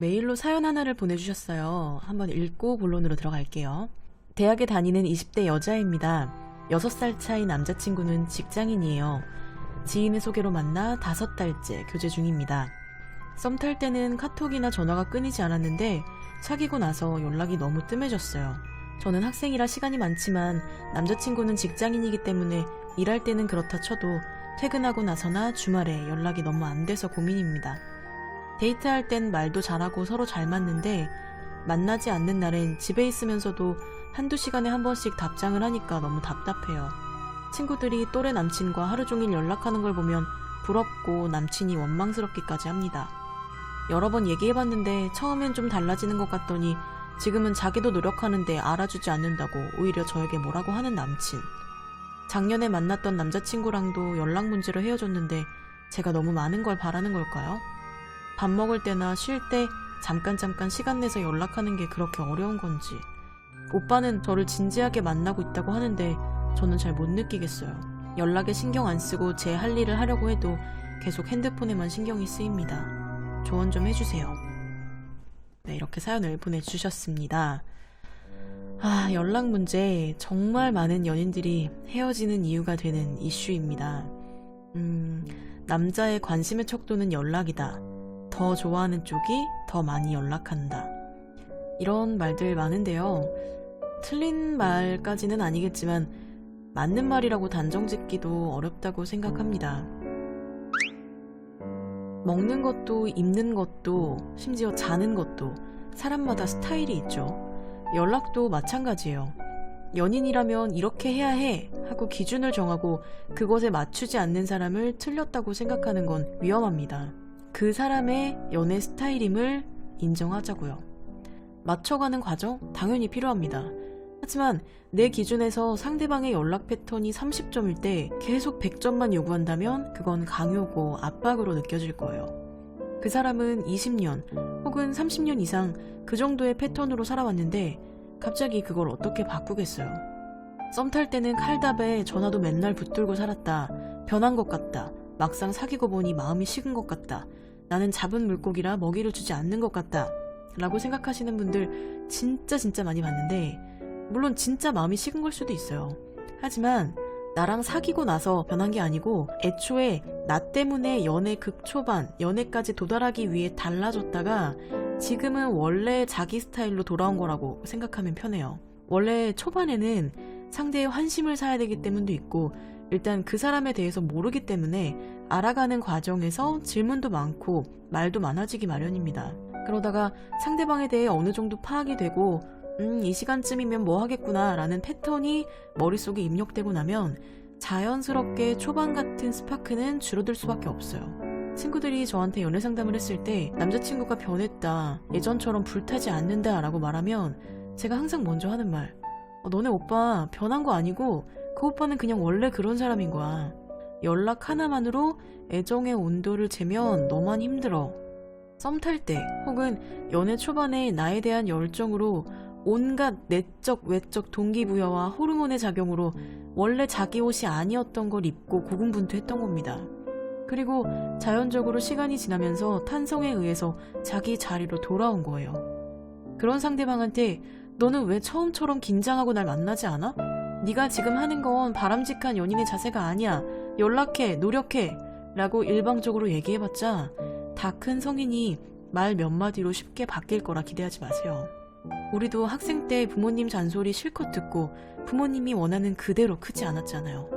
메일로 사연 하나를 보내주셨어요. 한번 읽고 본론으로 들어갈게요. 대학에 다니는 20대 여자입니다. 6살 차이 남자친구는 직장인이에요. 지인의 소개로 만나 5달째 교제 중입니다. 썸 탈 때는 카톡이나 전화가 끊이지 않았는데 사귀고 나서 연락이 너무 뜸해졌어요. 저는 학생이라 시간이 많지만 남자친구는 직장인이기 때문에 일할 때는 그렇다 쳐도 퇴근하고 나서나 주말에 연락이 너무 안 돼서 고민입니다. 데이트할 땐 말도 잘하고 서로 잘 맞는데 만나지 않는 날엔 집에 있으면서도 한두 시간에 한 번씩 답장을 하니까 너무 답답해요. 친구들이 또래 남친과 하루 종일 연락하는 걸 보면 부럽고 남친이 원망스럽기까지 합니다. 여러 번 얘기해봤는데 처음엔 좀 달라지는 것 같더니 지금은 자기도 노력하는데 알아주지 않는다고 오히려 저에게 뭐라고 하는 남친. 작년에 만났던 남자친구랑도 연락 문제로 헤어졌는데 제가 너무 많은 걸 바라는 걸까요? 밥 먹을 때나 쉴 때 잠깐 시간 내서 연락하는 게 그렇게 어려운 건지. 오빠는 저를 진지하게 만나고 있다고 하는데 저는 잘 못 느끼겠어요. 연락에 신경 안 쓰고 제 할 일을 하려고 해도 계속 핸드폰에만 신경이 쓰입니다. 조언 좀 해주세요. 네, 이렇게 사연을 보내주셨습니다. 연락 문제 정말 많은 연인들이 헤어지는 이유가 되는 이슈입니다. 남자의 관심의 척도는 연락이다. 더 좋아하는 쪽이 더 많이 연락한다. 이런 말들 많은데요. 틀린 말까지는 아니겠지만 맞는 말이라고 단정짓기도 어렵다고 생각합니다. 먹는 것도 입는 것도 심지어 자는 것도 사람마다 스타일이 있죠. 연락도 마찬가지예요. 연인이라면 이렇게 해야 해 하고 기준을 정하고 그것에 맞추지 않는 사람을 틀렸다고 생각하는 건 위험합니다. 그 사람의 연애 스타일임을 인정하자고요. 맞춰가는 과정 당연히 필요합니다. 하지만 내 기준에서 상대방의 연락 패턴이 30점일 때 계속 100점만 요구한다면 그건 강요고 압박으로 느껴질 거예요. 그 사람은 20년 혹은 30년 이상 그 정도의 패턴으로 살아왔는데 갑자기 그걸 어떻게 바꾸겠어요. 썸 탈 때는 칼답에 전화도 맨날 붙들고 살았다. 변한 것 같다. 막상 사귀고 보니 마음이 식은 것 같다. 나는 잡은 물고기라 먹이를 주지 않는 것 같다. 라고 생각하시는 분들 진짜 많이 봤는데 물론 진짜 마음이 식은 걸 수도 있어요. 하지만 나랑 사귀고 나서 변한 게 아니고 애초에 나 때문에 연애 극초반, 연애까지 도달하기 위해 달라졌다가 지금은 원래 자기 스타일로 돌아온 거라고 생각하면 편해요. 원래 초반에는 상대의 환심을 사야 되기 때문도 있고 일단 그 사람에 대해서 모르기 때문에 알아가는 과정에서 질문도 많고 말도 많아지기 마련입니다. 그러다가 상대방에 대해 어느 정도 파악이 되고 이 시간쯤이면 뭐 하겠구나 라는 패턴이 머릿속에 입력되고 나면 자연스럽게 초반 같은 스파크는 줄어들 수밖에 없어요. 친구들이 저한테 연애 상담을 했을 때 남자친구가 변했다, 예전처럼 불타지 않는다 라고 말하면 제가 항상 먼저 하는 말, 너네 오빠 변한 거 아니고 그 오빠는 그냥 원래 그런 사람인 거야. 연락 하나만으로 애정의 온도를 재면 너만 힘들어. 썸 탈 때 혹은 연애 초반에 나에 대한 열정으로 온갖 내적 외적 동기부여와 호르몬의 작용으로 원래 자기 옷이 아니었던 걸 입고 고군분투했던 겁니다. 그리고 자연적으로 시간이 지나면서 탄성에 의해서 자기 자리로 돌아온 거예요. 그런 상대방한테 너는 왜 처음처럼 긴장하고 날 만나지 않아? 네가 지금 하는 건 바람직한 연인의 자세가 아니야. 연락해, 노력해 라고 일방적으로 얘기해봤자 다 큰 성인이 말 몇 마디로 쉽게 바뀔 거라 기대하지 마세요. 우리도 학생 때 부모님 잔소리 실컷 듣고 부모님이 원하는 그대로 크지 않았잖아요.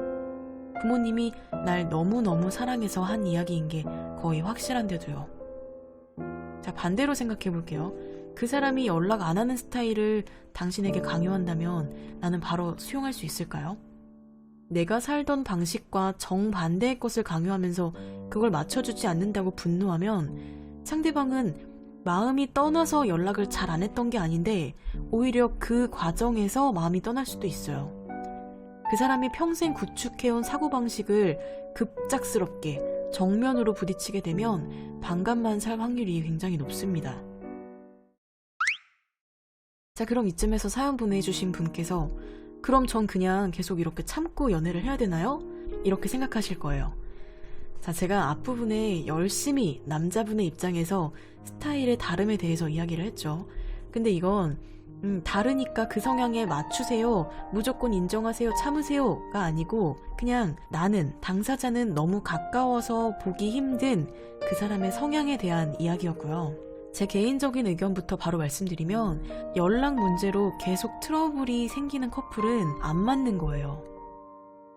부모님이 날 너무너무 사랑해서 한 이야기인 게 거의 확실한데도요. 자, 반대로 생각해 볼게요. 그 사람이 연락 안 하는 스타일을 당신에게 강요한다면 나는 바로 수용할 수 있을까요? 내가 살던 방식과 정반대의 것을 강요하면서 그걸 맞춰주지 않는다고 분노하면 상대방은 마음이 떠나서 연락을 잘 안 했던 게 아닌데 오히려 그 과정에서 마음이 떠날 수도 있어요. 그 사람이 평생 구축해온 사고방식을 급작스럽게 정면으로 부딪히게 되면 반감만 살 확률이 굉장히 높습니다. 자, 그럼 이쯤에서 사연 보내주신 분께서 그럼 전 그냥 계속 이렇게 참고 연애를 해야 되나요? 이렇게 생각하실 거예요. 자, 제가 앞부분에 열심히 남자분의 입장에서 스타일의 다름에 대해서 이야기를 했죠. 근데 이건 다르니까 그 성향에 맞추세요, 무조건 인정하세요, 참으세요가 아니고 그냥 나는, 당사자는 너무 가까워서 보기 힘든 그 사람의 성향에 대한 이야기였고요. 제 개인적인 의견부터 바로 말씀드리면 연락 문제로 계속 트러블이 생기는 커플은 안 맞는 거예요.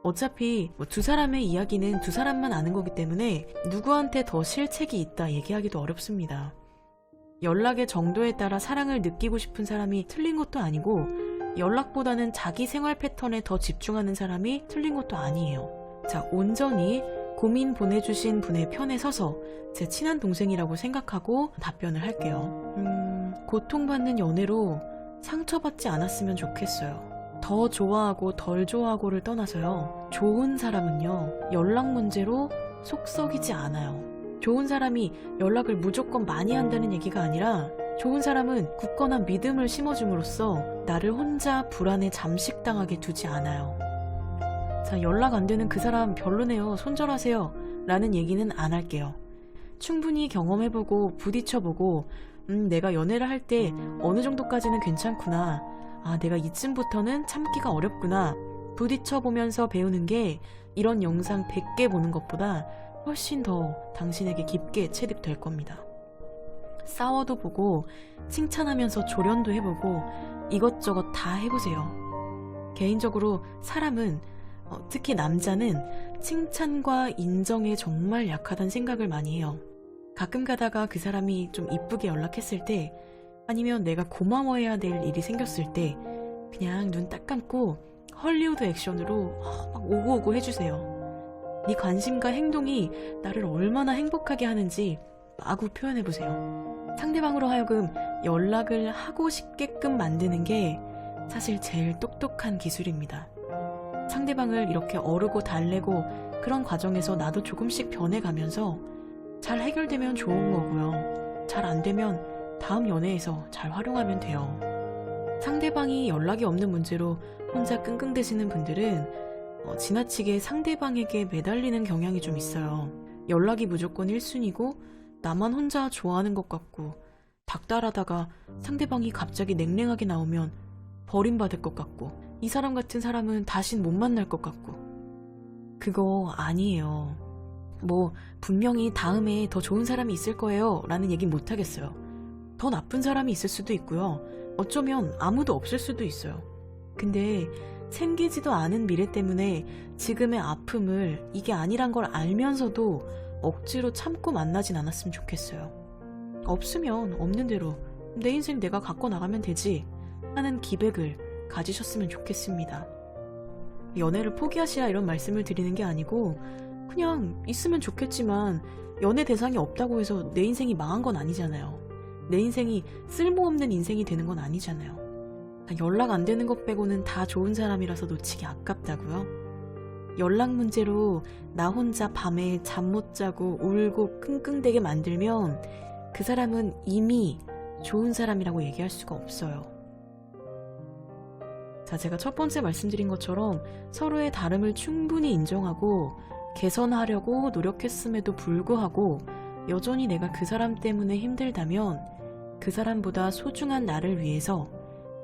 어차피 두 사람의 이야기는 두 사람만 아는 거기 때문에 누구한테 더 실책이 있다 얘기하기도 어렵습니다. 연락의 정도에 따라 사랑을 느끼고 싶은 사람이 틀린 것도 아니고 연락보다는 자기 생활 패턴에 더 집중하는 사람이 틀린 것도 아니에요. 자, 온전히 고민 보내주신 분의 편에 서서 제 친한 동생이라고 생각하고 답변을 할게요. 고통받는 연애로 상처받지 않았으면 좋겠어요. 더 좋아하고 덜 좋아하고를 떠나서요. 좋은 사람은요, 연락 문제로 속 썩이지 않아요. 좋은 사람이 연락을 무조건 많이 한다는 얘기가 아니라 좋은 사람은 굳건한 믿음을 심어줌으로써 나를 혼자 불안에 잠식당하게 두지 않아요. 자, 연락 안 되는 그 사람 별로네요, 손절하세요 라는 얘기는 안 할게요. 충분히 경험해보고 부딪혀보고 내가 연애를 할 때 어느 정도까지는 괜찮구나, 아, 내가 이쯤부터는 참기가 어렵구나, 부딪혀보면서 배우는 게 이런 영상 100개 보는 것보다 훨씬 더 당신에게 깊게 체득될 겁니다. 싸워도 보고 칭찬하면서 조련도 해보고 이것저것 다 해보세요. 개인적으로 사람은, 특히 남자는 칭찬과 인정에 정말 약하다는 생각을 많이 해요. 가끔 가다가 그 사람이 좀 이쁘게 연락했을 때, 아니면 내가 고마워해야 될 일이 생겼을 때 그냥 눈 딱 감고 헐리우드 액션으로 막 오고오고 해주세요. 네 관심과 행동이 나를 얼마나 행복하게 하는지 마구 표현해보세요. 상대방으로 하여금 연락을 하고 싶게끔 만드는 게 사실 제일 똑똑한 기술입니다. 상대방을 이렇게 어르고 달래고 그런 과정에서 나도 조금씩 변해가면서 잘 해결되면 좋은 거고요. 잘 안 되면 다음 연애에서 잘 활용하면 돼요. 상대방이 연락이 없는 문제로 혼자 끙끙대시는 분들은 지나치게 상대방에게 매달리는 경향이 좀 있어요. 연락이 무조건 1순위고 나만 혼자 좋아하는 것 같고, 닥달하다가 상대방이 갑자기 냉랭하게 나오면 버림받을 것 같고, 이 사람 같은 사람은 다신 못 만날 것 같고. 그거 아니에요. 분명히 다음에 더 좋은 사람이 있을 거예요 라는 얘기 못 하겠어요. 더 나쁜 사람이 있을 수도 있고요. 어쩌면 아무도 없을 수도 있어요. 근데 생기지도 않은 미래 때문에 지금의 아픔을 이게 아니란 걸 알면서도 억지로 참고 만나진 않았으면 좋겠어요. 없으면 없는 대로 내 인생 내가 갖고 나가면 되지 하는 기백을 가지셨으면 좋겠습니다. 연애를 포기하시라 이런 말씀을 드리는 게 아니고 그냥 있으면 좋겠지만 연애 대상이 없다고 해서 내 인생이 망한 건 아니잖아요. 내 인생이 쓸모없는 인생이 되는 건 아니잖아요. 연락 안 되는 것 빼고는 다 좋은 사람이라서 놓치기 아깝다고요? 연락 문제로 나 혼자 밤에 잠 못 자고 울고 끙끙대게 만들면 그 사람은 이미 좋은 사람이라고 얘기할 수가 없어요. 자, 제가 첫 번째 말씀드린 것처럼 서로의 다름을 충분히 인정하고 개선하려고 노력했음에도 불구하고 여전히 내가 그 사람 때문에 힘들다면 그 사람보다 소중한 나를 위해서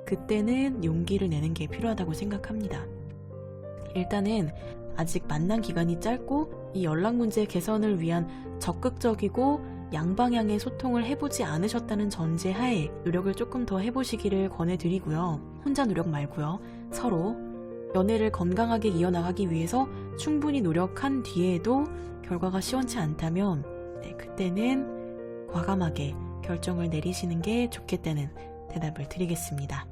그때는 용기를 내는 게 필요하다고 생각합니다. 일단은 아직 만난 기간이 짧고 이 연락 문제 개선을 위한 적극적이고 양방향의 소통을 해보지 않으셨다는 전제하에 노력을 조금 더 해보시기를 권해드리고요. 혼자 노력 말고요. 서로 연애를 건강하게 이어나가기 위해서 충분히 노력한 뒤에도 결과가 시원치 않다면 그때는 과감하게 결정을 내리시는 게 좋겠다는 대답을 드리겠습니다.